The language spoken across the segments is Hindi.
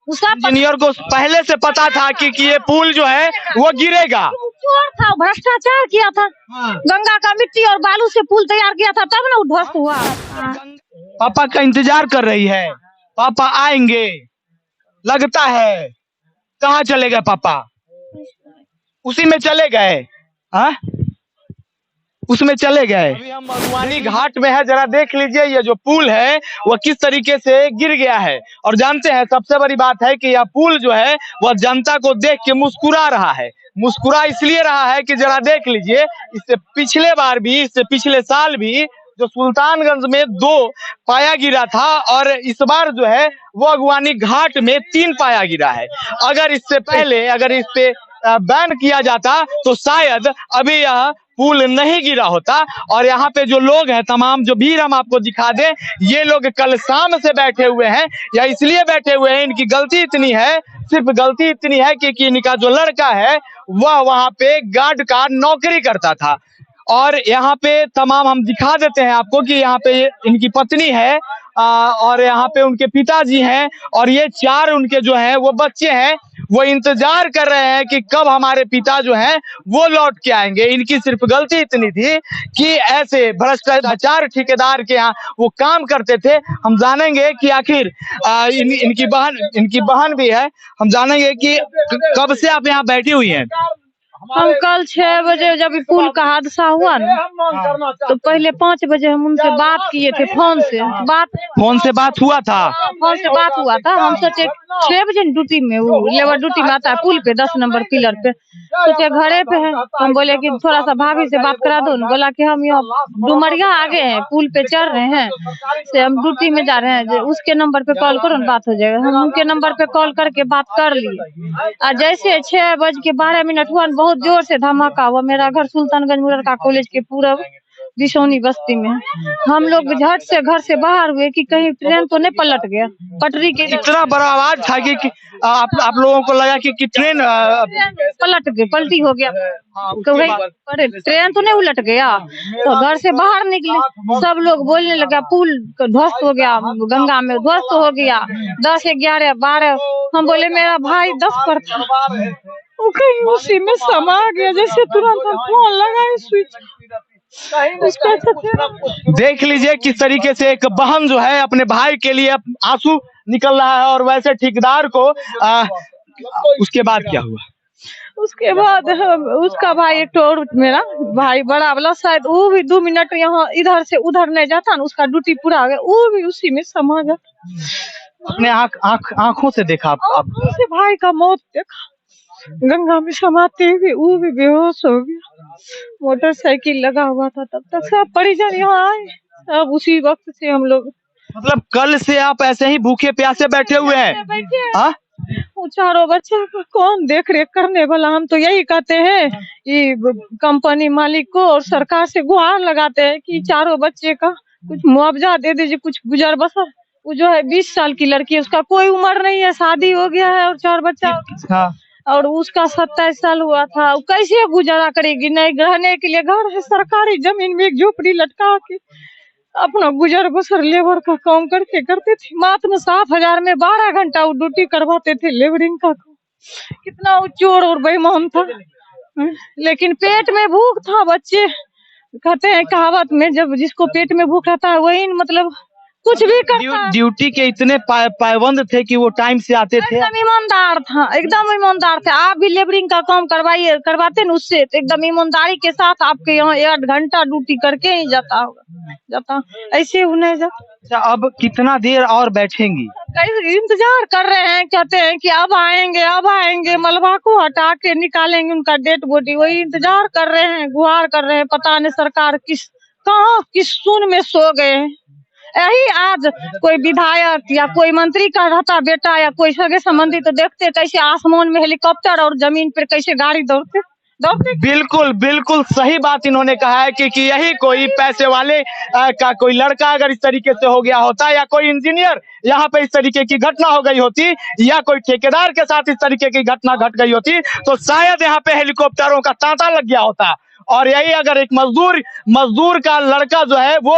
इंजीनियर को पहले से पता था कि ये पुल जो है वो गिरेगा। चोर था, भ्रष्टाचार किया था। गंगा का मिट्टी और बालू से पुल तैयार किया था, तब ना वो ध्वस्त हुआ। पापा का इंतजार कर रही है, पापा आएंगे लगता है। कहाँ चले गए पापा? उसी में चले गए। हाँ, उसमें चले गए। अभी हम मधुवानी घाट में है, जरा देख लीजिए ये जो पुल है वो किस तरीके से गिर गया है। और जानते हैं सबसे बड़ी बात है कि यह पुल जो है वह जनता को देख के मुस्कुरा रहा है। मुस्कुरा इसलिए रहा है कि जरा देख लीजिए, इससे पिछले बार भी, इससे पिछले साल भी जो सुल्तानगंज में 2 पाया गिरा था और इस बार जो है वो मधुवानी घाट में 3 पाया गिरा है। अगर इससे पहले अगर इस पे बैन किया जाता तो शायद अभी यह पुल नहीं गिरा होता। और यहाँ पे जो लोग हैं तमाम, जो भीड़ हम आपको दिखा दें, ये लोग कल शाम से बैठे हुए हैं। या इसलिए बैठे हुए हैं, इनकी गलती इतनी है, सिर्फ गलती इतनी है कि इनका जो लड़का है वह वहाँ पे गार्ड का नौकरी करता था। और यहाँ पे तमाम हम दिखा देते हैं आपको कि यहाँ पे इनकी पत्नी है और यहाँ पे उनके पिताजी हैं और ये 4 उनके जो हैं वो बच्चे हैं। वो इंतजार कर रहे हैं कि कब हमारे पिता जो हैं वो लौट के आएंगे। इनकी सिर्फ गलती इतनी थी कि ऐसे भ्रष्टाचार ठेकेदार के यहाँ वो काम करते थे। हम जानेंगे कि आखिर इनकी बहन भी है, हम जानेंगे कि कब से आप यहाँ बैठी हुई हैं। हम कल 6 बजे जब पुल का हादसा हुआ ना, तो पहले 5 बजे हम उनसे बात किए थे। फोन से बात हुआ था। हम सोचे 6 बजे ड्यूटी में, वो लेबर ड्यूटी में आता है पुल पे 10 नंबर पिलर पे, सोचे घरे पे है। हम बोले कि थोड़ा सा भाभी से बात करा दो। बोला कि हम यहाँ डुमरिया आगे हैं, पुल पे चढ़ रहे हैं, से हम ड्यूटी में जा रहे हैं, उसके नंबर पे कॉल करो ना, बात हो जाएगा। हम उनके नंबर पे कॉल करके बात कर लिए। और जैसे 6:12 हुआ, बहुत जोर से धमाका हुआ। मेरा घर सुल्तानगंज मुररका कॉलेज के पूरब बिशोनी बस्ती में। हम लोग झट से घर से बाहर हुए कि कहीं ट्रेन तो नहीं पलट गया पटरी के। इतना बड़ा आवाज था कि आप लोगों को लगा कि ट्रेन पलटी हो गया, ट्रेन तो नहीं उलट गया। तो घर से बाहर निकले, सब लोग बोलने लगा पुल ध्वस्त हो गया, गंगा में ध्वस्त हो गया। 10, 11, 12 हम बोले मेरा भाई 10 पर था, वो कहीं उसी में समा गया। जैसे तुरंत हम फोन लगाए स्विच। देख लीजिए किस तरीके से एक बहन जो है अपने भाई के लिए आंसू निकल रहा है। और वैसे ठेकेदार को उसके बाद क्या हुआ? उसके बाद उसका भाई एक और मेरा भाई बड़ा वाला, शायद वो भी 2 मिनट यहाँ इधर से उधर नहीं जाता ना, उसका ड्यूटी पूरा हो गया, वो भी उसी में समा जाता। अपने आंखों से देखा? आंखों से भाई का मौत देखा, गंगा में समाते हुए वो भी बेहोश हो गया। मोटरसाइकिल लगा हुआ था, तब तक सब परिजन यहाँ आए। सब उसी वक्त से हम लोग, मतलब कल से आप ऐसे ही भूखे प्यासे बैठे हुए हैं? वो चारों बच्चे को कौन देख रेख करने वाला? हम तो यही कहते हैं कि कंपनी मालिक को और सरकार से गुहार लगाते हैं कि चारों बच्चे का कुछ मुआवजा दे दीजिए, कुछ गुजर बसर। वो जो है 20 साल की लड़की है, उसका कोई उम्र नहीं है, शादी हो गया है और 4 बच्चा। और उसका 27 साल हुआ था। कैसे गुजारा करेगी? नहीं रहने के लिए घर है, सरकारी जमीन में एक झोपड़ी लटका के अपना गुजर बसर लेबर का काम करते थे। मात्र 7,000 में 12 घंटा वो ड्यूटी करवाते थे लेबरिंग का। कितना वो चोर और बेईमान था, लेकिन पेट में भूख था। बच्चे कहते हैं कहावत में, जब जिसको पेट में भूख रहता है वही मतलब कुछ भी करता है। ड्यूटी के इतने पाबंद थे कि वो टाइम से आते थे। एकदम ईमानदार था, एकदम ईमानदार थे। आप भी लेबरिंग का काम करवाते ना, उससे तो एकदम ईमानदारी के साथ आपके यहाँ 8 घंटा ड्यूटी करके ही जाता ऐसे उन्हें जाता। अच्छा, अब कितना देर और बैठेंगी? इंतजार कर रहे हैं, कहते हैं कि अब आएंगे, मलबा को हटा के निकालेंगे उनका डेड बॉडी। वही इंतजार कर रहे हैं, गुहार कर रहे हैं। पता नहीं सरकार किस सुन में सो गए। यही आज कोई विधायक या कोई मंत्री का रहता बेटा या कोई सगे संबंधी, तो देखते कैसे आसमान में हेलीकॉप्टर और जमीन पर कैसे गाड़ी दौड़ते। बिल्कुल सही बात इन्होंने कहा है कि यही कोई पैसे वाले का कोई लड़का अगर इस तरीके से हो गया होता, या कोई इंजीनियर यहाँ पे इस तरीके की घटना हो गई होती, या कोई ठेकेदार के साथ इस तरीके की घटना घट गई होती, तो शायद यहाँ पे हेलीकॉप्टरों का तांता लग गया होता। और यही अगर एक मजदूर का लड़का जो है वो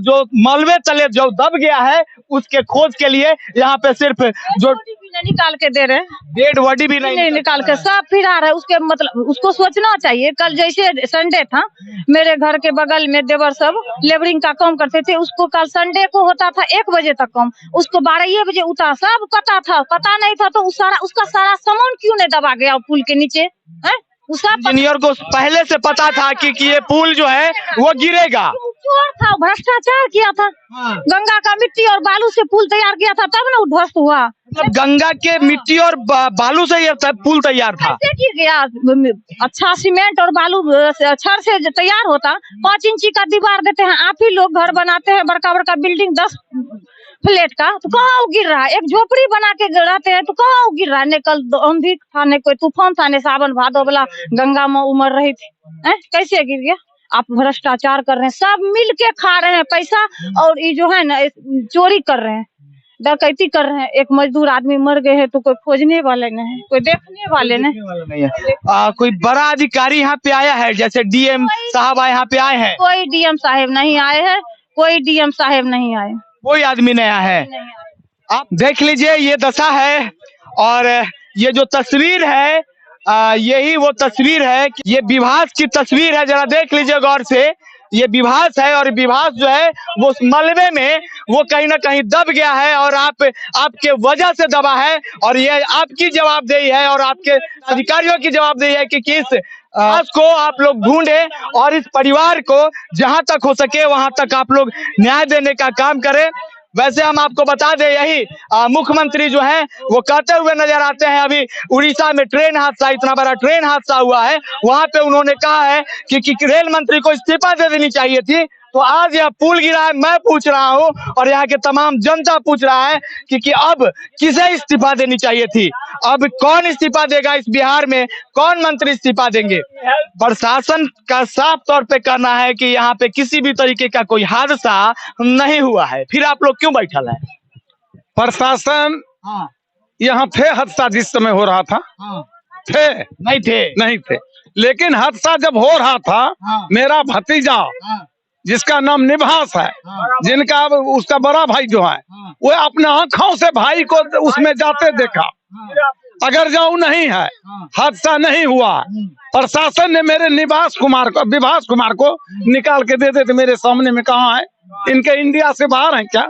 जो मलबे तले जो दब गया है, उसके खोज के लिए यहाँ पे सिर्फ जो में निकाल के दे रहे हैं, डेड बॉडी भी नहीं निकाल के सब फिरा रहे। उसके मतलब उसको सोचना चाहिए। कल जैसे संडे था, मेरे घर के बगल में देवर सब लेबरिंग का काम करते थे, उसको कल संडे को होता था 1 बजे तक काम, उसको 12 बजे उतार। सब पता था, पता नहीं था तो उसका सारा सामान क्यों नहीं दबा गया पुल के नीचे? इंजीनियर को पहले से पता था कि ये पुल जो है वो गिरेगा। चोर था, भ्रष्टाचार किया था। गंगा का मिट्टी और बालू से पुल तैयार किया था, तब ना उध्वस्त हुआ। मतलब गंगा के मिट्टी और बालू से ये पुल तैयार था। कैसे गिर गया? अच्छा सीमेंट और बालू छड़ से तैयार होता। 5 इंची का दीवार देते हैं, आप ही लोग घर बनाते हैं बड़का बड़का बिल्डिंग 10 फ्लैट का, तो कहाँ गिर रहा है? एक झोपड़ी बना के रहते हैं तो कहाँ गिर रहा है? न कल आंधी था, न कोई तूफान था, न सावन भादो वाला गंगा में उमड़ रही थी। कैसे गिर गया? आप भ्रष्टाचार कर रहे हैं, सब मिल के खा रहे हैं पैसा, और ये जो है ना चोरी कर रहे हैं, डकैती कर रहे हैं। एक मजदूर आदमी मर गए हैं तो कोई खोजने वाले नहीं, कोई देखने वाले नहीं है। कोई बड़ा अधिकारी यहाँ पे आया है, जैसे डीएम साहब यहाँ पे आए हैं? कोई डीएम साहब नहीं आए हैं, कोई डीएम साहब नहीं आए, कोई आदमी नया है। आप देख लीजिए, ये दशा है। और ये जो तस्वीर है, यही वो तस्वीर है। ये विभास की तस्वीर है, जरा देख लीजिए गौर से। ये विभास है, और विभास जो है वो उस मलबे में वो कहीं ना कहीं दब गया है, और आपके वजह से दबा है। और ये आपकी जवाबदेही है, और आपके अधिकारियों की जवाबदेही है कि किस को आप लोग ढूंढे, और इस परिवार को जहां तक हो सके वहां तक आप लोग न्याय देने का काम करें। वैसे हम आपको बता दें, यही मुख्यमंत्री जो है वो कहते हुए नजर आते हैं। अभी उड़ीसा में ट्रेन हादसा, इतना बड़ा ट्रेन हादसा हुआ है, वहां पे उन्होंने कहा है कि रेल मंत्री को इस्तीफा दे देनी चाहिए थी। तो आज यह पुल गिरा है, मैं पूछ रहा हूं और यहाँ के तमाम जनता पूछ रहा है कि अब किसे इस्तीफा देनी चाहिए थी? अब कौन इस्तीफा देगा? इस बिहार में कौन मंत्री इस्तीफा देंगे? प्रशासन का साफ तौर पे कहना है कि यहाँ पे किसी भी तरीके का कोई हादसा नहीं हुआ है। फिर आप लोग क्यों बैठल है? प्रशासन यहाँ थे हादसा जिस समय हो रहा था? थे? नहीं थे। लेकिन हादसा जब हो रहा था, मेरा भतीजा जिसका नाम निभास है, जिनका उसका बड़ा भाई जो है, वो अपने आंखों से भाई को उसमें जाते देखा। अगर जाऊं नहीं है, हादसा नहीं हुआ। प्रशासन ने मेरे विभास कुमार को निकाल के दे देते मेरे सामने में। कहाँ है? इनके इंडिया से बाहर है क्या?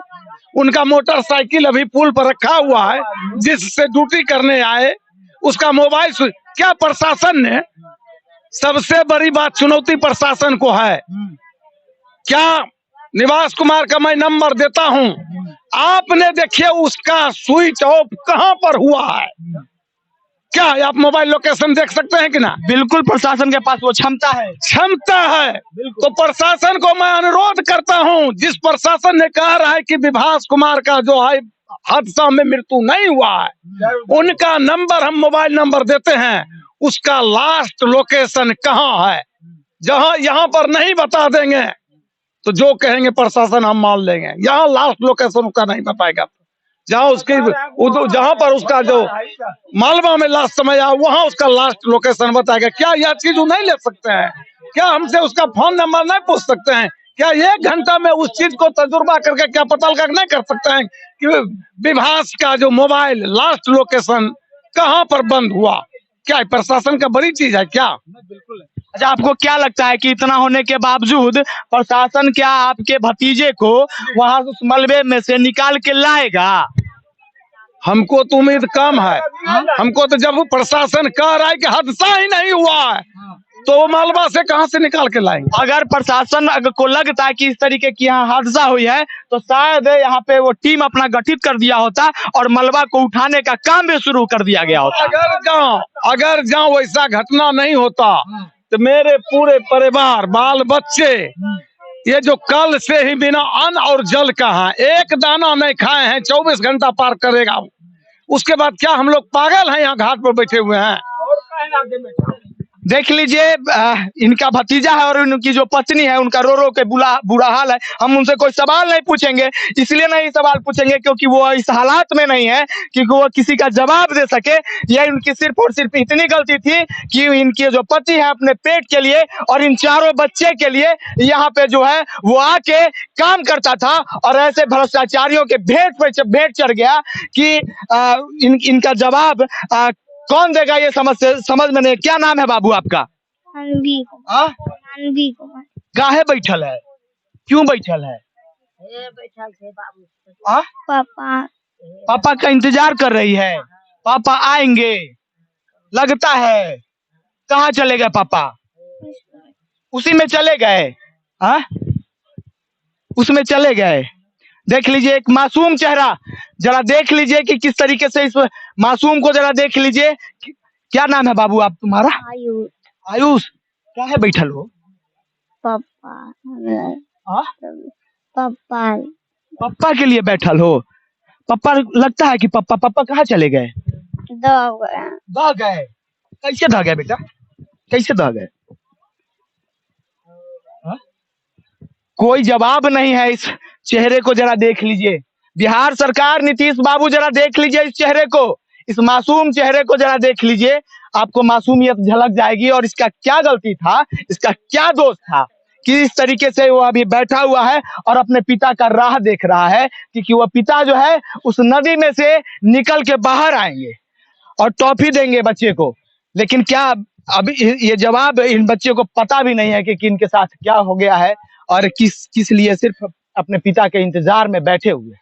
उनका मोटरसाइकिल अभी पुल पर रखा हुआ है, जिससे ड्यूटी करने आए, उसका मोबाइल क्या? प्रशासन ने, सबसे बड़ी बात चुनौती प्रशासन को है। क्या निवास कुमार का मैं नंबर देता हूं, आपने देखिए उसका स्विच ऑफ कहां पर हुआ है? क्या आप मोबाइल लोकेशन देख सकते हैं कि ना? बिल्कुल, प्रशासन के पास वो क्षमता है। तो प्रशासन को मैं अनुरोध करता हूं, जिस प्रशासन ने कहा रहा है कि विभास कुमार का जो है हादसा में मृत्यु नहीं हुआ है, उनका नंबर, हम मोबाइल नंबर देते हैं, उसका लास्ट लोकेशन कहाँ है? जहां यहाँ पर नहीं बता देंगे तो जो कहेंगे प्रशासन हम मान लेंगे। यहाँ लास्ट लोकेशन उसका नहीं बताएगा। जहाँ उसकी जहाँ पर उसका जो मालवा में लास्ट समय आया, वहाँ उसका लास्ट लोकेशन बताएगा। क्या यह चीज नहीं ले सकते हैं? क्या हमसे उसका फोन नंबर नहीं पूछ सकते हैं? क्या 1 घंटा में उस चीज को तजुर्बा करके क्या पता लगा नहीं कर सकते हैं कि विभास का जो मोबाइल लास्ट लोकेशन कहाँ पर बंद हुआ? क्या प्रशासन का बड़ी चीज है क्या? बिल्कुल। अच्छा, आपको क्या लगता है कि इतना होने के बावजूद प्रशासन क्या आपके भतीजे को वहां उस मलबे में से निकाल के लाएगा? हमको तो उम्मीद कम है। हमको तो जब प्रशासन कह रहा है कि हादसा ही नहीं हुआ है, तो वो मलबा से कहां से निकाल के लाएंगे? अगर प्रशासन को लगता है कि इस तरीके की यहाँ हादसा हुई है, तो शायद यहाँ पे वो टीम अपना गठित कर दिया होता और मलबा को उठाने का काम भी शुरू कर दिया गया होता। अगर जहाँ वैसा घटना नहीं होता तो मेरे पूरे परिवार, बाल बच्चे, ये जो कल से ही बिना अन्न और जल का है, एक दाना नहीं खाए हैं, 24 घंटा पार करेगा। उसके बाद क्या हम लोग पागल हैं यहाँ घाट पर बैठे हुए हैं? देख लीजिए इनका भतीजा है और इनकी जो पत्नी है उनका रो रो के बुरा हाल है। हम उनसे कोई सवाल नहीं पूछेंगे, इसलिए नहीं सवाल पूछेंगे क्योंकि वो इस हालात में नहीं है कि वो किसी का जवाब दे सके। यह इनकी सिर्फ और सिर्फ इतनी गलती थी कि इनके जो पति है अपने पेट के लिए और इन चारों बच्चे के लिए यहाँ पे जो है वो आके काम करता था और ऐसे भ्रष्टाचारियों के भेंट चढ़ गया कि इनका जवाब कौन देगा ये समझ में नहीं। क्या नाम है बाबू आपका? काहे बैठल है, क्यों बैठल है? पापा पापा का इंतजार कर रही है, पापा आएंगे लगता है। कहाँ चले गए पापा? उसी में चले गए। हाँ उसमें चले गए। देख लीजिए एक मासूम चेहरा, जरा देख लीजिए कि किस तरीके से इस मासूम को जरा देख लीजिए। क्या नाम है बाबू आप तुम्हारा? आयुष। आयुष, क्या है बैठल हो? पापा हाँ? पापा पापा के लिए बैठल हो? पापा लगता है कि पापा कहाँ चले गए? दह गए। कैसे दह गए बेटा, कैसे दह गए? कोई जवाब नहीं है। इस चेहरे को जरा देख लीजिए, बिहार सरकार, नीतीश बाबू जरा देख लीजिए इस चेहरे को, इस मासूम चेहरे को जरा देख लीजिए, आपको मासूमियत झलक जाएगी। और इसका क्या गलती था, इसका क्या दोष था कि इस तरीके से वो अभी बैठा हुआ है और अपने पिता का राह देख रहा है कि वो पिता जो है उस नदी में से निकल के बाहर आएंगे और टॉफी देंगे बच्चे को। लेकिन क्या अभी ये जवाब इन बच्चे को पता भी नहीं है कि इनके साथ क्या हो गया है और किस लिए सिर्फ अपने पिता के इंतजार में बैठे हुए।